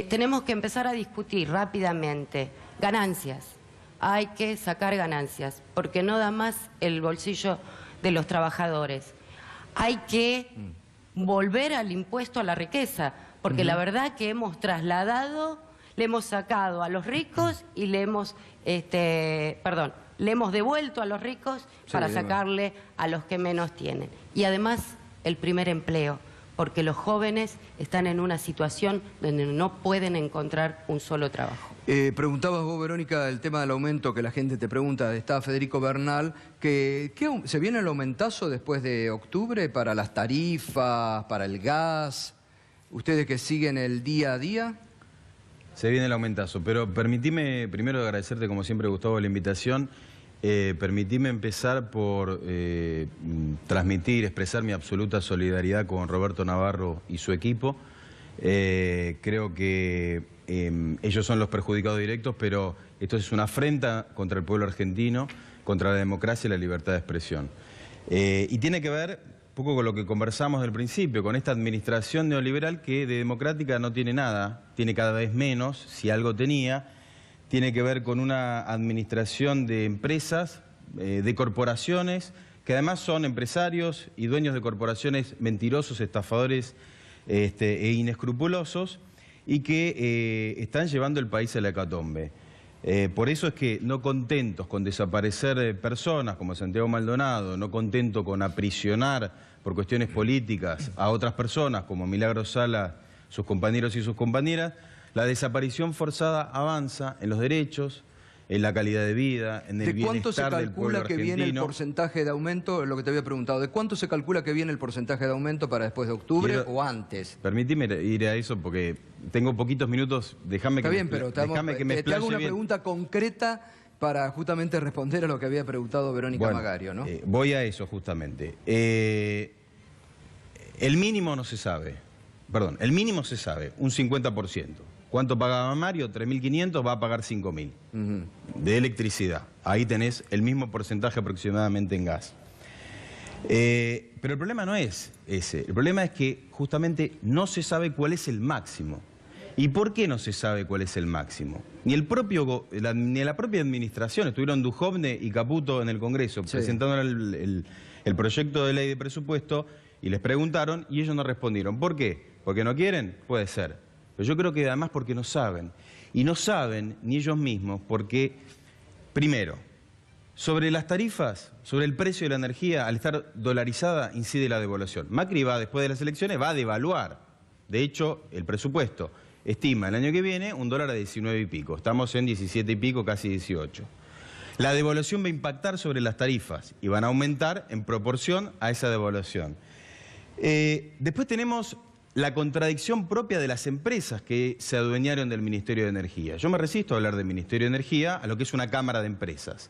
Tenemos que empezar a discutir rápidamente ganancias. Hay que sacar ganancias, porque no da más el bolsillo de los trabajadores. Hay que volver al impuesto a la riqueza, porque la verdad que hemos trasladado, le hemos sacado a los ricos y le hemos devuelto a los ricos para sacarle a los que menos tienen. Y además el primer empleo, porque los jóvenes están en una situación donde no pueden encontrar un solo trabajo. Preguntabas vos, Verónica, el tema del aumento que la gente te pregunta. Está Federico Bernal, ¿se viene el aumentazo después de octubre para las tarifas, para el gas? ¿Ustedes que siguen el día a día? Se viene el aumentazo, pero permitime primero agradecerte como siempre, Gustavo, la invitación. Permitime empezar por expresar mi absoluta solidaridad con Roberto Navarro y su equipo. Creo que ellos son los perjudicados directos, pero esto es una afrenta contra el pueblo argentino, contra la democracia y la libertad de expresión. Y tiene que ver un poco con lo que conversamos al principio, con esta administración neoliberal que de democrática no tiene nada, tiene cada vez menos, si algo tenía. Tiene que ver con una administración de empresas, de corporaciones, que además son empresarios y dueños de corporaciones mentirosos, estafadores e inescrupulosos, y que están llevando el país a la hecatombe. Por eso es que no contentos con desaparecer personas como Santiago Maldonado, no contento con aprisionar por cuestiones políticas a otras personas como Milagro Sala, sus compañeros y sus compañeras, la desaparición forzada avanza en los derechos, en la calidad de vida, en el bienestar del pueblo argentino. ¿De cuánto se calcula que viene el porcentaje de aumento? Lo que te había preguntado, ¿de cuánto se calcula que viene el porcentaje de aumento para después de octubre o antes? Permíteme ir a eso porque tengo poquitos minutos, déjame que me explaye. Te hago una pregunta concreta para justamente responder a lo que había preguntado Verónica Magario, ¿no? Voy a eso justamente. El mínimo no se sabe, perdón, el mínimo se sabe, un 50%. ¿Cuánto pagaba Mario? 3.500, va a pagar 5.000 de electricidad. Ahí tenés el mismo porcentaje aproximadamente en gas. Pero el problema no es ese. El problema es que justamente no se sabe cuál es el máximo. ¿Y por qué no se sabe cuál es el máximo? Ni la propia administración, estuvieron Duhovne y Caputo en el Congreso presentando el proyecto de ley de presupuesto y les preguntaron y ellos no respondieron. ¿Por qué? ¿Porque no quieren? Puede ser. Pero yo creo que además porque no saben. Y no saben ni ellos mismos porque, primero, sobre las tarifas, sobre el precio de la energía, al estar dolarizada, incide la devaluación. Macri va, después de las elecciones, va a devaluar. De hecho, el presupuesto estima el año que viene un dólar a 19 y pico. Estamos en 17 y pico, casi 18. La devaluación va a impactar sobre las tarifas y van a aumentar en proporción a esa devaluación. Después tenemos la contradicción propia de las empresas que se adueñaron del Ministerio de Energía. Yo me resisto a hablar del Ministerio de Energía a lo que es una cámara de empresas.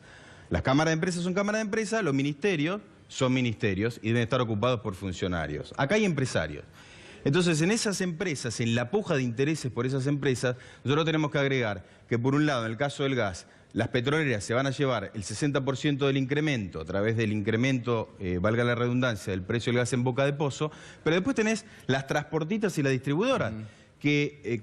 Las cámaras de empresas son cámaras de empresas, los ministerios son ministerios y deben estar ocupados por funcionarios. Acá hay empresarios. Entonces, en esas empresas, en la puja de intereses por esas empresas, nosotros tenemos que agregar que, por un lado, en el caso del gas, las petroleras se van a llevar el 60% del incremento a través del incremento, valga la redundancia, del precio del gas en boca de pozo, pero después tenés las transportistas y las distribuidoras,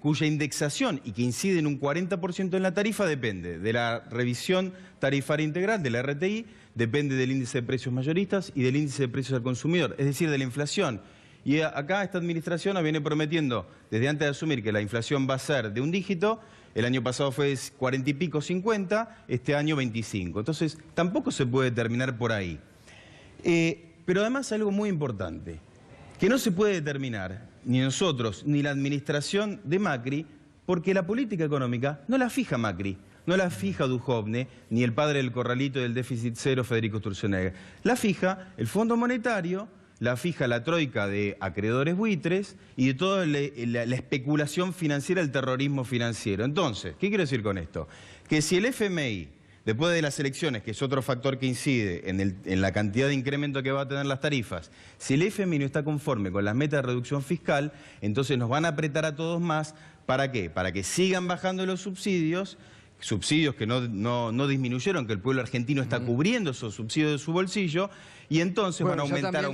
cuya indexación y que incide en un 40% en la tarifa depende de la revisión tarifaria integral, de la RTI, depende del índice de precios mayoristas y del índice de precios al consumidor, es decir, de la inflación. Y acá esta administración nos viene prometiendo, desde antes de asumir que la inflación va a ser de un dígito, el año pasado fue 40 y pico, 50, este año 25. Entonces, tampoco se puede terminar por ahí. Pero además algo muy importante, que no se puede determinar, ni nosotros, ni la administración de Macri, porque la política económica no la fija Macri, no la fija Duhovne, ni el padre del corralito del déficit cero, Federico Sturzenegger. La fija el Fondo Monetario, la fija la troika de acreedores buitres y de toda la especulación financiera, el terrorismo financiero. Entonces, ¿qué quiero decir con esto? Que si el FMI, después de las elecciones, que es otro factor que incide en la cantidad de incremento que va a tener las tarifas, si el FMI no está conforme con las metas de reducción fiscal, entonces nos van a apretar a todos más. ¿Para qué? Para que sigan bajando los subsidios que no disminuyeron, que el pueblo argentino está cubriendo esos subsidios de su bolsillo, y entonces van a aumentar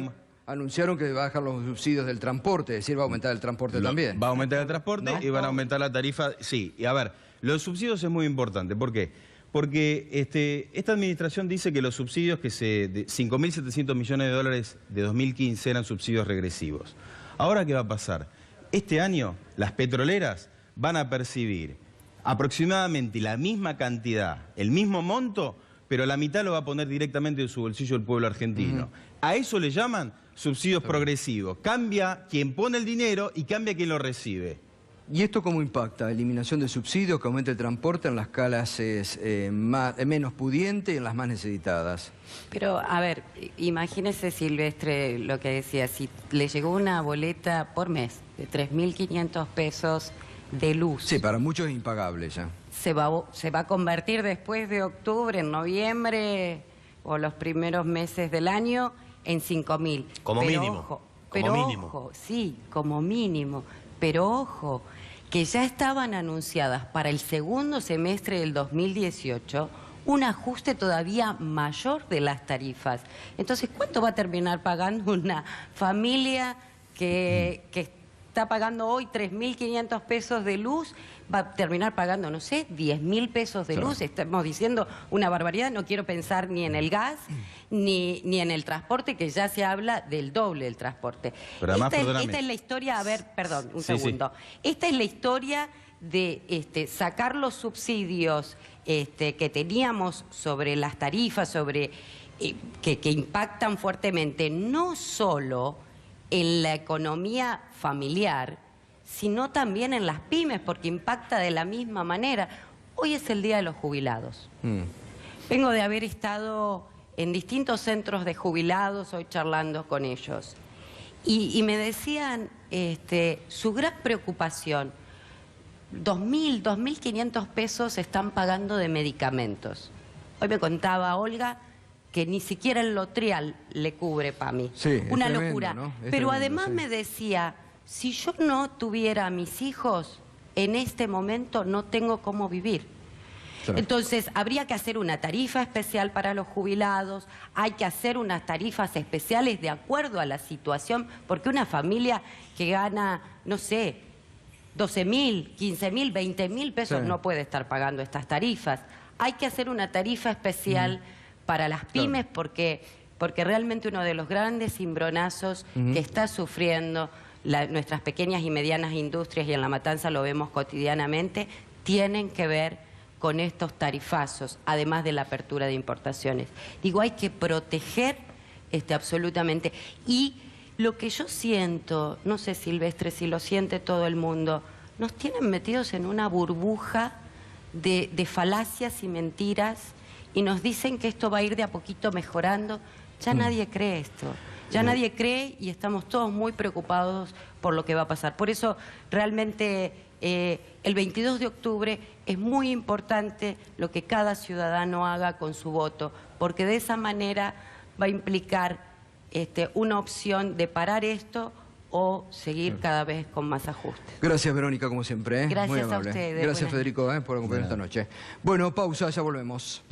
anunciaron que va a bajar los subsidios del transporte, es decir, va a aumentar el transporte también. Va a aumentar el transporte y van a aumentar la tarifa. Sí, y a ver, los subsidios es muy importante. ¿Por qué? Porque esta administración dice que los subsidios de 5.700 millones de dólares de 2015 eran subsidios regresivos. Ahora, ¿qué va a pasar? Este año las petroleras van a percibir aproximadamente la misma cantidad, el mismo monto, pero la mitad lo va a poner directamente en su bolsillo el pueblo argentino. A eso le llaman subsidios progresivos. Cambia quien pone el dinero y cambia quien lo recibe. ¿Y esto cómo impacta? ¿Eliminación de subsidios, que aumente el transporte en las clases menos pudientes y en las más necesitadas? Pero, a ver, imagínese, Silvestre, lo que decía, si le llegó una boleta por mes de 3.500 pesos de luz. Sí, para muchos es impagable ya. Se va a convertir después de octubre, en noviembre o los primeros meses del año en 5.000. Como mínimo. Ojo, ojo, sí, como mínimo. Pero ojo, que ya estaban anunciadas para el segundo semestre del 2018 un ajuste todavía mayor de las tarifas. Entonces, ¿cuánto va a terminar pagando una familia que está pagando hoy 3.500 pesos de luz? Va a terminar pagando, no sé, 10.000 pesos de luz. Estamos diciendo una barbaridad. No quiero pensar ni en el gas ni en el transporte, que ya se habla del doble del transporte. Pero además, esta es la historia, a ver, perdón, un segundo. Esta es la historia de sacar los subsidios que teníamos sobre las tarifas, que impactan fuertemente no solo en la economía familiar, sino también en las pymes, porque impacta de la misma manera. Hoy es el Día de los Jubilados. Vengo de haber estado en distintos centros de jubilados, hoy charlando con ellos. Y me decían su gran preocupación, 2.000, 2.500 pesos están pagando de medicamentos. Hoy me contaba Olga que ni siquiera el Lotrial le cubre para mí. Sí, una tremendo, locura. ¿no? Pero tremendo, además sí. me decía, si yo no tuviera a mis hijos, en este momento no tengo cómo vivir. Claro. Entonces, habría que hacer una tarifa especial para los jubilados, hay que hacer unas tarifas especiales de acuerdo a la situación, porque una familia que gana, no sé, 12.000, 15.000, 20.000 pesos Sí. no puede estar pagando estas tarifas. Hay que hacer una tarifa especial para las pymes porque realmente uno de los grandes cimbronazos que está sufriendo nuestras pequeñas y medianas industrias, y en La Matanza lo vemos cotidianamente, tienen que ver con estos tarifazos, además de la apertura de importaciones. Digo, hay que proteger absolutamente. Y lo que yo siento, no sé, Silvestre, si lo siente todo el mundo, nos tienen metidos en una burbuja de falacias y mentiras, y nos dicen que esto va a ir de a poquito mejorando. Ya nadie cree esto. Ya nadie cree y estamos todos muy preocupados por lo que va a pasar. Por eso, realmente, el 22 de octubre es muy importante lo que cada ciudadano haga con su voto, porque de esa manera va a implicar una opción de parar esto o seguir cada vez con más ajustes. Gracias, Verónica, como siempre. Gracias Muy a amable. ustedes. Gracias, Buenas Federico, por acompañarnos esta noche. Bueno, pausa, ya volvemos.